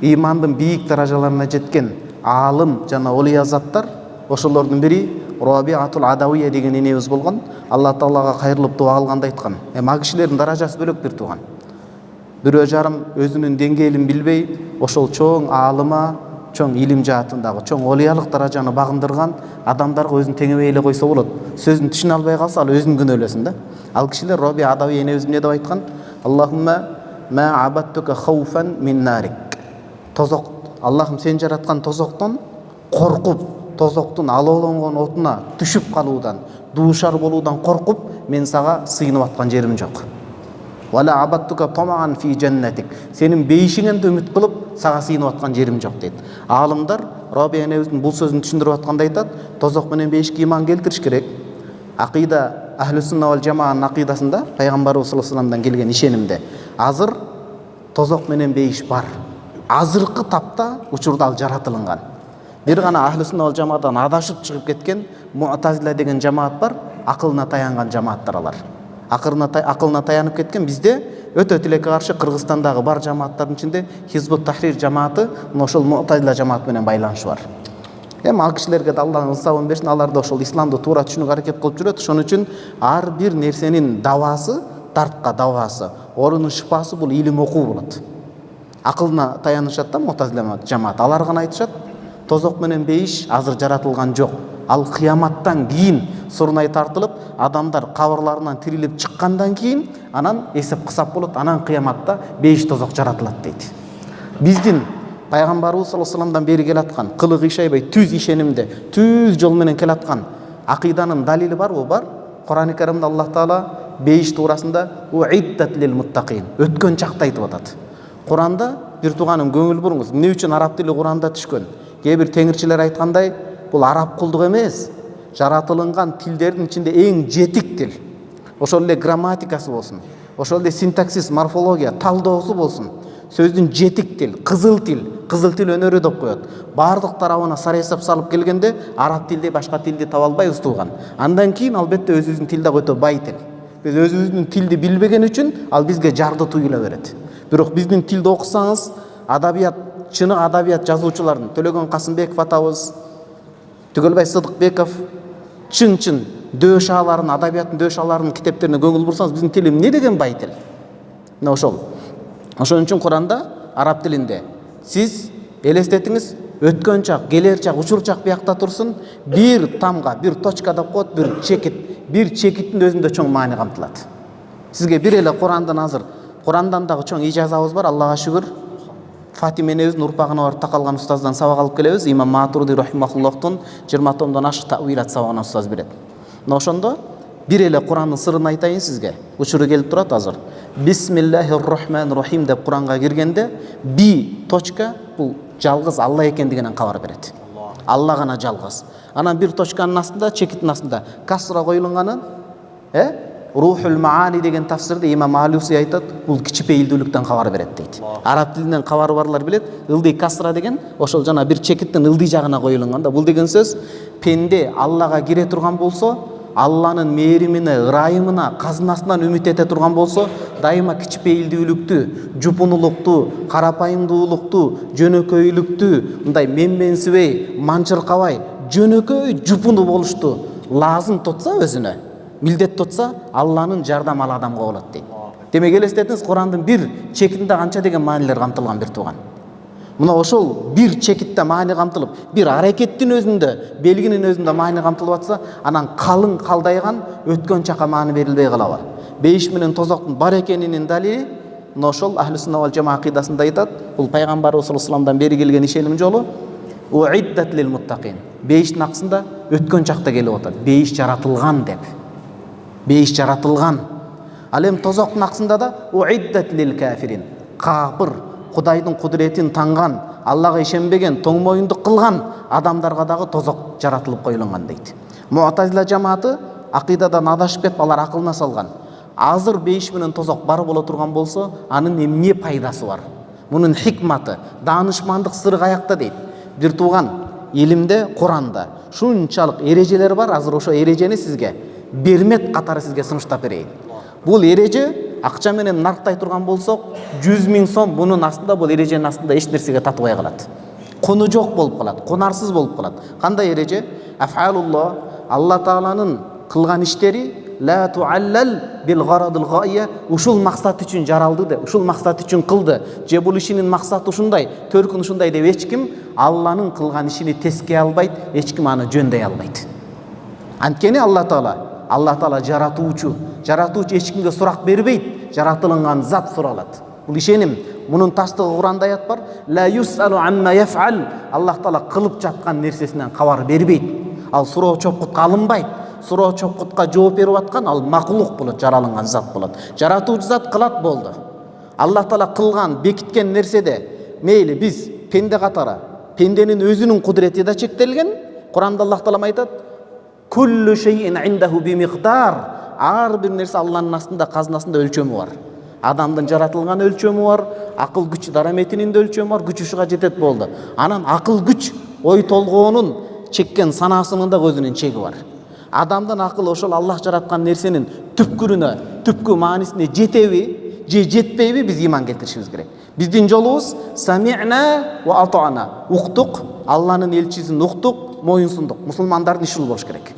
имандын бийик даражаларына жеткен алым жана олия заттар, ошолордун бири Рабиатул Адавия деген энебиз болгон. Алла Таалага кайрылып дуа кылганда айткан. Ага кишилердин даражасы бөлөк бир тууган. Бирөө жарым өзүнүн деңгээлин билбей, ошол чоң алыма, чоң илим жаатындагы чоң олиялык даражаны багындырган адамдарга өзүн теңебей эле койсо болот. Сөзүн түшүнө албай калса, ал өзүн күнөөлөсүн да. Ал кишилер Рабиа Адавия энебиз эмне деп айткан? Аллахумма ма абаттука хауфан мин нарик. Тозок, Аллахым сен жараткан тозоктон коркуп, тозоктун алоолонгон отуна түшүп калуудан, дуушар болуудан коркуп, мен сага сыйынып аткан жерим жок. Вала абаттука тамаан фи джаннатик. Сенин бейишиңен үмүт кылып, сага сыйынып аткан жерим жок дейт. Алымдар Рабия энебиздин бул сөзүн түшүндүрүп атканда айтат, тозок менен бейишке иман келтириш керек. Акыйда Ахлус-сунна вал жамаанын акыйдасында пайгамбарыбыз саллаллаху алейхи вассаламдан келген ишенимде азыр тозок менен бейиш бар. Азыркы тапта учурда ал жаратылынган. Бир гана Ахлус-сунна вал жамаадан адашып чыгып кеткен Муътазила деген жамаат бар, акылына таянган жамааттар алар. Акылына таянып кеткен бизде өтө тилекке каршы Кыргызстандагы бар жамааттардын ичинде Хизбут Тахрир жамааты ошол Муътазила жамааты менен байланышы бар. Ал кишилерге да Аллах ысабын берсин, алар да ошол исламды туура түшүнүүгө аракет кылып жүрөт. Ошон үчүн ар бир нерсенин давасы, дартка давасы, оорунун шыпасы бул илим окуу болот. Акылына таянышат да Муътазила жамааты. Алар гана айтышат, тозок менен бейиш азыр жаратылган жок. Ал кыяматтан кийин сурунай тартылып, адамдар кабырларынан тирилип чыккандан кийин анан эсеп кысап болот, анан кыяматта бейиш тозок жаратылат дейт. Биздин пайгамбарыбыз саллаллаху алейхи вассаламдан бери келаткан кылык ишейбей түз ишенимде, түз жол менен келаткан акыйданын далили барбы? Бар. Кур'ан-ы Каримде Аллах Таала бейиш туурасында уиддат лил муттакин, өткөн чакта айтып атат. Кур'анда бир тууганым көңүл буруңуз, эмне үчүн араб тили Кур'анда түшкөн? Кээ бир теңирчилер айткандай, бул араб кулдук эмес, жаратылынган тилдердин ичинде эң жетик тил. Ошол эле грамматикасы болсун, ошол эле синтаксис, морфология, талдоосу болсун. Сөздүн жетик тил, кызыл тил өнөрү деп коет. Бардык тарабына сары эсеп салып келгенде араб тилде башка тилди таба албайбыз тууган. Андан кийин албетте өзүбүздүн тилде өтө бай тил. Биз өзүбүздүн тилди билбеген үчүн ал бизге жарды туюла берет. Бирок биздин тилди окусаңыз, адабият, чыны адабият жазуучулардын Төлөгөн Касымбеков атабыз, Түгөлбай Сыдыкбеков, чын дөш ааларын, адабияттын дөш ааларынын китептерине көңүл бурсаңыз, биздин тил эмне деген бай тил. Мына ошол. Ошон үчүн Кур'анда араб тилинде сиз элестетиңиз, өткөн чак, келер чак, учур чак биякта турсун, бир тамга, бир точка деп коет, бир чекиттин өзүндө чоң маани камтылат. Сизге бир эле Кур'андан азыр, Кур'андан дагы чоң ижазабыз бар, Аллага шүгүр. Фатима энебиздин урпагына барып такалган устаздан сабак алып келебиз. Имам Матурди рахимахуллахтун 20 томдон ашык тавилат сабагын устаз берет. Мына ошондо бир эле Кур'андын сырын айтайын сизге. Учуру келип турат азыр. Бисмиллахир-рахманир-рахим деп Кур'анга киргенде би точка бул жалгыз Алла экендигинен кабар берет. Алла гана жалгыз. Анан бир точканын астында, чекиттин астында касра коюлганын, Рухул Маани деген тафсирде Имам Алюси айтат, бул кичипейилдүүлүктөн кабар берет дейт. Араб тилинен кабары барлар билет. Ылдый касра деген ошол жана бир чекиттин ылдый жагына коюлганда, бул деген сөз пенде Аллага кире турган болсо, Алланын мээримине, ырайымына, казынасынан үмүт эте турган болсо, дайыма кичипейилдүүлүктү, жупунулукту, карапайымдуулукту, жөнөкөйлүктү, мындай менменсибей, манчыркабай, жөнөкөй, жупуну болушту лазым тутса өзүнө, милдет тутса, Алланын жардам ал адамга болот дейт. Демек элестетиңиз, Кур'андын бир чекитинде канча деген маанилер камтылган бир тууган. Мына ошол бир чекитте маани камтылып, бир аракеттин өзүндө, белгинин өзүндө маани камтылып атса, анан калың калдайган өткөн чакка маани берилбей калабы. Бейиш менен тозоктун бар экенинин далили мына ошол Ахлус-сунна вал жамаа акыйдасында айтат. Бул пайгамбарыбыз саллаллаху алейхи вассаламдан бери келген ишеним жолу. Уиддат лил муттакин. Бейиштин акысында өткөн чакта келип атат. Бейиш жаратылган деп. Бейиш жаратылган. Ал эми тозоктун акысында да уиддат лил кафирин. Капыр, Кудайдын кудуретин танган, Аллага ишенбеген, тоң моюндук кылган адамдарга дагы тозок жаратылып коюлган дейт. Муътазила жамааты акыйдадан адашып кетип, алар акылына салган. Азыр бейиш менен тозок бар боло турган болсо, анын эмне пайдасы бар? Мунун хикматы, даанышмандык сыры каякта дейт. Бир тууган илимде, Кур'анда шунчалык эрежелер бар, азыр ошо эрежени сизге бермек катары сизге сыныштап берейин. Бул эреже акча менен нарктай турган болсок 100 000 сом бунун астында, бул эреженин астында эч нерсеге татыбай калат. Куну жок болуп калат, кунарсыз болуп калат. Кандай эреже? Афалуллах, Алла Тааланын кылган иштери ла туаллал бил гharadil ghaya, ушул максат үчүн жаралды деп, ушул максат үчүн кылды. Же бул ишинин максаты ушундай, төркүн ушундай деп эч ким Алланын кылган ишини тескей албайт, эч ким аны жөндөй албайт. Анткени Алла Таала жаратуучу эч кимге сурак бербейт, жаратылган зат суралат. Бул ишеним. Мунун таштыгы Куранда аят бар. Ла юсалу амма яфал. Аллах Таала кылып жаткан нерсесинен кабар бербейт. Ал суроо чопкутка алынбайт. Суроо чопкутка жооп берип аткан ал макулук болот, жаралган зат болот. Жаратуучу зат кылат болду. Аллах Таала кылган, бекиткен нерседе мейли биз пенде катары, пенденин өзүнүн кудурети да чектелген. Куранда Аллах Таала айтат: "Куллу шейин индаху бимиqdar." Ар бир нерсе Алланын астында, казынасында өлчөмү бар. Адамдын жаратылган өлчөмү бар, акыл күч дараметинин да өлчөмү бар, күч ушуга жетет болду. Анан акыл күч ой толгоонун чеккен санаасынын да өзүнүн чеги бар. Адамдын акылы ошол Аллах жараткан нерсенин түпкү маанисине жетеби, же жетпейби, биз иман келтиришибиз керек. Биздин жолубуз сами'на ва атa'на. Уктук, Алланын элчисин уктук, моюнсундук. Мусулмандардын иши болуш керек.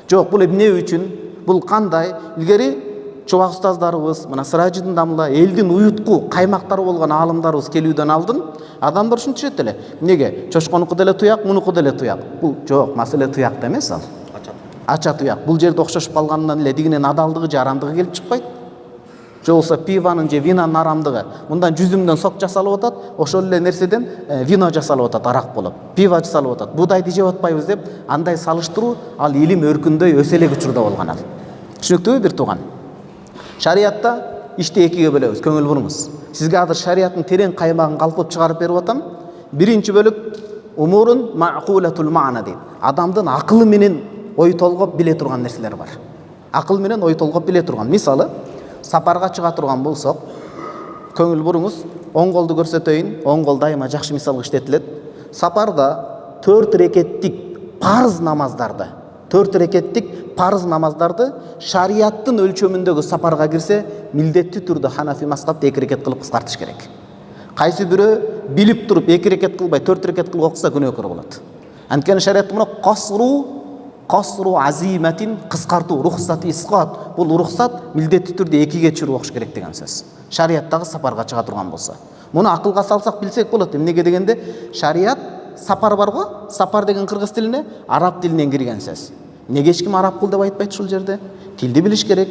Жок, бул эмне үчүн? Бул кандай? Илгери чобак устаздарыбыз, мына Сыражидин дамла элдин уютку каймактары болгон аалымдарыбыз келүүдөн алдын адамдар ушинтишет эле. Эмнеге? Чочконуку деле туяк, мунуку деле туяк. Бул жок, маселе туякта эмес ал. Ача туяк. Бул жерде окшошуп калганынан эле дигинен адалдыгы же арамдыгы келип чыкпайт. Же болсо пиванын же винанын арамдыгы. Мындан жүзүмдөн сок жасалып атат, ошол эле нерседен вино жасалып атат, арак болуп. Пиво жасалып атат. Будайды жеп атпайбыз деп андай салыштыруу ал илим өркүндөй өсө элек учурда болгон ал. Түшүнүктүүбү бир тууган? Шариатта ишти экиге бөлөбүз, көңүл буруңуз. Сизге азыр шариаттын терең каймагын калпып чыгарып берип атам. Биринчи бөлүк умурун мa'qulatul ma'na дейт. Адамдын акылы менен ой толгоп биле турган нерселер бар. Акыл менен ой толгоп биле турган. Мисалы, сапарга чыга турган болсок, көңүл буруңуз, оң колду көрсөтөйүн. Оң кол дайыма жакшы мисалга иштетилет. Сапарда 4 рекеттик парыз намаздарды шариаттын өлчөмүндөгү сапарга кирсе, милдеттүү түрдө Ханафи мазхабы 2 рекет кылып кыскартыш керек. Кайсы бирөө билип туруп 2 рекет кылбай 4 рекет кылып окуса күнөөкөр болот. Анткени шариатта мына касру азиматин, кыскартуу, рухсат исқат. Бул рухсат милдеттүү түрдө 2ге чүрүп окуш керек деген сөз. Шариаттагы сапарга чыга турган болсо. Муну акылга салсак билсек болот. Эмнеге дегенде, шариат сапар бар го, сапар деген кыргыз тилине, араб тилинен кирген сөз. Неге эч ким араб кыл деп айтпайт ушул жерде? Тилди билиш керек.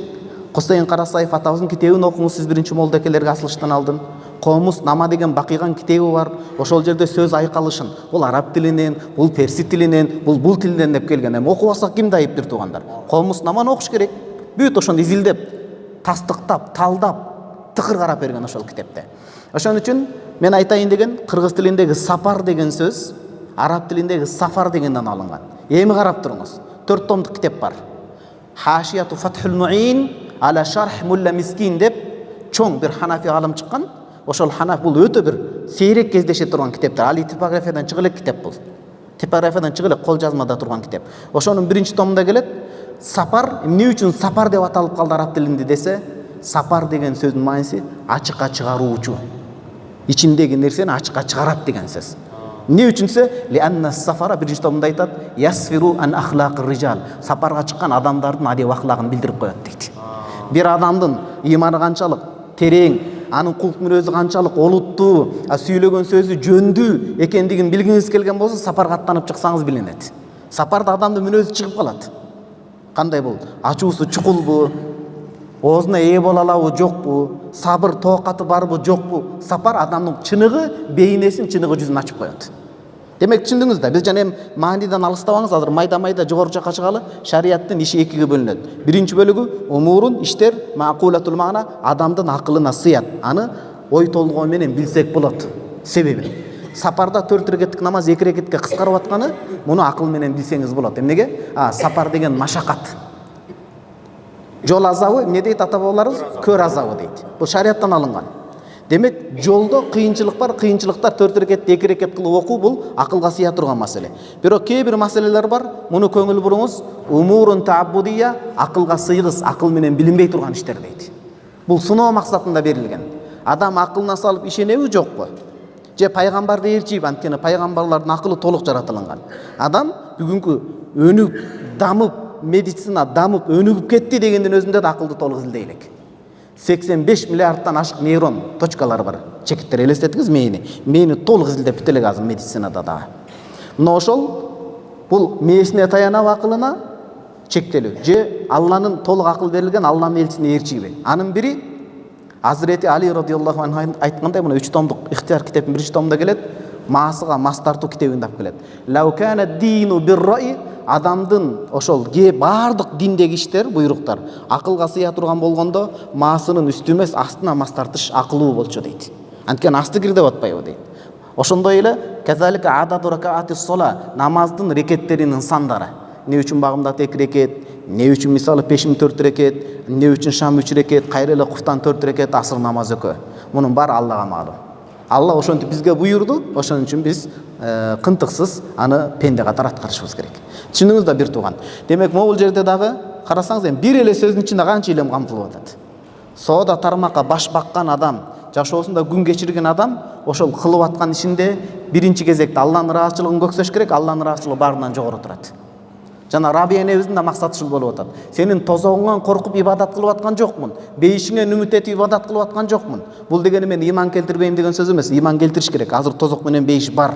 Кусейин Карасаев атабыздын китебин окуңуз, сиз биринчи молдокелерге асылыштан алдын. Комус Нама деген бакыйган китеби бар. Ошол жерде сөз айкалышын. Бул араб тилинен, бул перси тилинен, бул тилинен деп келген. Эми окубасак кимди айыптыр туугандар? Комус Наманы окуш керек. Бүт ошону изилдеп, тастыктап, талдап, тыкыр карап берген ошол китепте. Ошон үчүн мен айтайын деген, кыргыз тилиндеги сапар деген сөз араб тилиндеги сафар дегенден алынган. Эми карап туруңуз. 4 томдук китеп бар. Хашияту Фатхул Муин ала шарх Мулла Мискин деп чоң бир Ханафи алым чыккан. Ошол Ханаф бул өтө бир сейрек кездеше турган китептер. Али типографиядан чыгып элек китеп бул. Типографиядан чыгып элек, кол жазмада турган китеп. Ошонун биринчи томунда келет. Сапар, эмне үчүн сапар деп аталып калды араб тилинде десе, сапар деген сөздүн мааниси ачыкка чыгаруучу. Ичиндеги нерсени ачыкка чыгарат деген сөз. Не үчүнсө, лианна сафара биринчи томунда айтат, ясфиру ан ахлaqir rijal. Сапарга чыккан адамдардын адеп аклагын билдирип коет дейт. Бир адамдын иманы канчалык терең, анын кулк мүнөзү канчалык олуттуу, сүйлөгөн сөзү жөндүү экендигин билгиңиз келген болсо, сапарга аттанып чыксаңыз билинет. Сапарда адамдын мүнөзү чыгып калат. Кандай бул? Ачуусу чукулбу? Оозуна ээ боло алабы, жокпу? Сабыр тоокаты барбы, жокпу? Сапар адамдын чыныгы, бейнесин, чыныгы жүзүн ачып коет. Демек түшүндүңүз да, биз жана эми мааниден алыстабаңыз, азыр майда жогору жакка чыгалы. Шариаттын иши экиге бөлүнөт. Биринчи бөлүгү умурун, иштер, мa'qulatul ma'na, адамдын акылына сыят. Аны ой толгоо менен билсек болот. Себеби сапарда 4 рекеттик намаз 2 рекетке кыскарып атканы, муну акыл менен билсеңиз болот. Эмнеге? Сапар деген машакат. Жол азабы, эмне дейт ата бабаларыбыз? Көр азабы дейт. Бул шариаттан алынган. Демек, жолдо кыйынчылык бар, кыйынчылыктар 4 рекетти 2 рекет кылып окуу бул акылга сыя турган маселе. Бирок кээ бир маселелер бар, муну көңүл буруңуз, умурун тааббудия, акылга сыйгыс, акыл менен билинбей турган иштер дейт. Бул сыноо максатында берилген. Адам акылына салып ишенеби жокпу? Же пайгамбарды ээрчиби? Анткени пайгамбарлардын акылы толук жаратылган. Адам бүгүнкү өнүгүп, дамып, медицина дамып, өнүгүп кетти дегендин өзүндө да акылды толук изилдей элек. 85 миллиардтан ашык нейрон точкалар бар. Чекиттер элестетиңиз мээни толук изилдеп бүт элек азыр медицинада дагы. Мына ошол бул мээсине таянып акылына чектелүү же Алланын толук акыл берилген Алланын элчисине ээрчиби? Анын бири Азирети Али радиаллаху анху айткандай, мына 3 томдук ихтияр китептин 1 томунда келет, маасыга мас тартуу китебинде алып келет. Лау кана дину бир-раи, адамдын ошол баардык диндеги иштер, буйруктар акылга сыя турган болгондо, маасынын үстү эмес, астына мас тартыш акылуу болчу дейт. Анткени асты кирдеп атпайбы дейт. Ошондой эле казалика ададу ракаати сола, намаздын рекеттеринин сандары. Не үчүн багымдат 2 рекет, не үчүн мисалы пешим 4 рекет, не үчүн шам 3 рекет, кайра эле куфтан 4 рекет, асыр намаз экөө. Мунун баары Аллага маалым. Алла ошентип бизге буйурду, ошон үчүн биз кынтыксыз аны пенде катары аткарышыбыз керек. Түшүнүңүз да бир тууган. Демек, могул жерде дагы карасаңыз, эми бир эле сөздүн ичинде канча илем камтылып атат. Соода тармакка баш баккан адам, жашоосунда күн кечирген адам ошол кылып аткан ишинде биринчи кезекте Алланын ыраазычылыгын көксөш керек, Алланын ыраазычылыгы баарынан жогору турат. Жана Рабия энебиздин да максаты ушул болуп атат. Сенин тозогуңан коркуп ибадат кылып аткан жокмун. Бейишиңен үмүт этип ибадат кылып аткан жокмун. Бул дегени мен иман келтирбейм деген сөз эмес. Иман келтириш керек. Азыр тозок менен бейиш бар.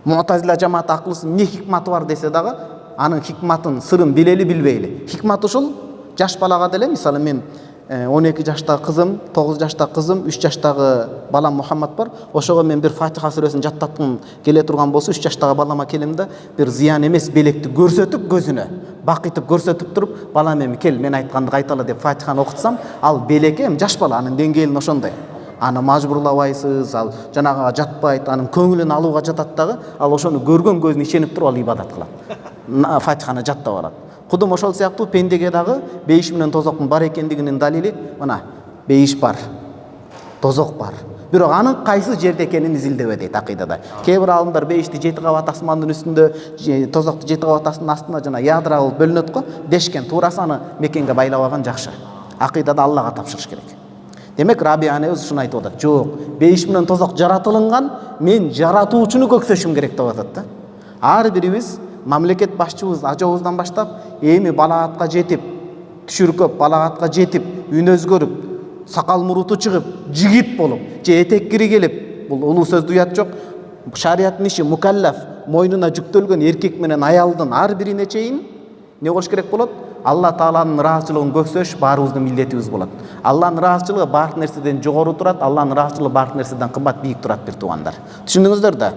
Муътазила жамааты акылсыз эмне хикматы бар десе дагы, анын хикматын, сырын билели билбейли. Хикмат ушул жаш балага деле, мисалы мен 12 жаштагы кызым, 9 жаштагы кызым, 3 жаштагы балам Мухаммад бар. Ошого мен бир Фатиха сүрөсүн жаттаткым келе турган болсо, 3 жаштагы балама келем да, бир зыян эмес белекти көрсөтүп көзүнө, бакытып көрсөтүп туруп, балам эми кел, мен айтканды кайталы деп Фатиханы окутсам, ал белек эми жаш бала, анын деңгээлин ошондой. Аны мажбурлабайсыз, ал жанагыга жатпайт, анын көңүлүн алууга жатат дагы, ал ошону көргөн көзүнө ишенип туруп ал ибадат кылат. Фатиханы жаттап алат. Кудум ошол сыяктуу пендеге дагы бейиш менен тозоктун бар экендигинин далили мына бейиш бар, тозок бар. Бирок анын кайсы жерде экенин изилдебе дейт акыйдада. Кээ бир аалымдар бейишти 7 кабат асмандын үстүндө, тозокту 7 кабат астына жана ядра болуп бөлүнөт го, дешкен. Туурасы аны мекенге байлап алган жакшы. Акыйдада Аллага тапшырыш керек. Демек Рабия энебиз ушуну айтып атат. Жок, бейиш менен тозок жаратылган, мен жаратуучуну көксөшүм керек деп атат да. Ар бирибиз мамлекет башчыбыз ажообуздан баштап эми балагатка жетип, түшүркөп балагатка жетип, үн өзгөрүп, сакал муруту чыгып, жигит болуп, же этек кири келип, бул улуу сөздү уят жок. Шарияттын иши мукаллаф, мойнуна жүктөлгөн эркек менен аялдын ар бирине чейин не кылыш керек болот? Алла Тааланын ыраазычылыгын көксөш баарыбыздын милдетибиз болот. Алланын ыраазычылыгы баардык нерседен жогору турат, Алланын ыраазычылыгы баардык нерседен кымбат бийик турат бир туугандар. Түшүндүңүздөр да?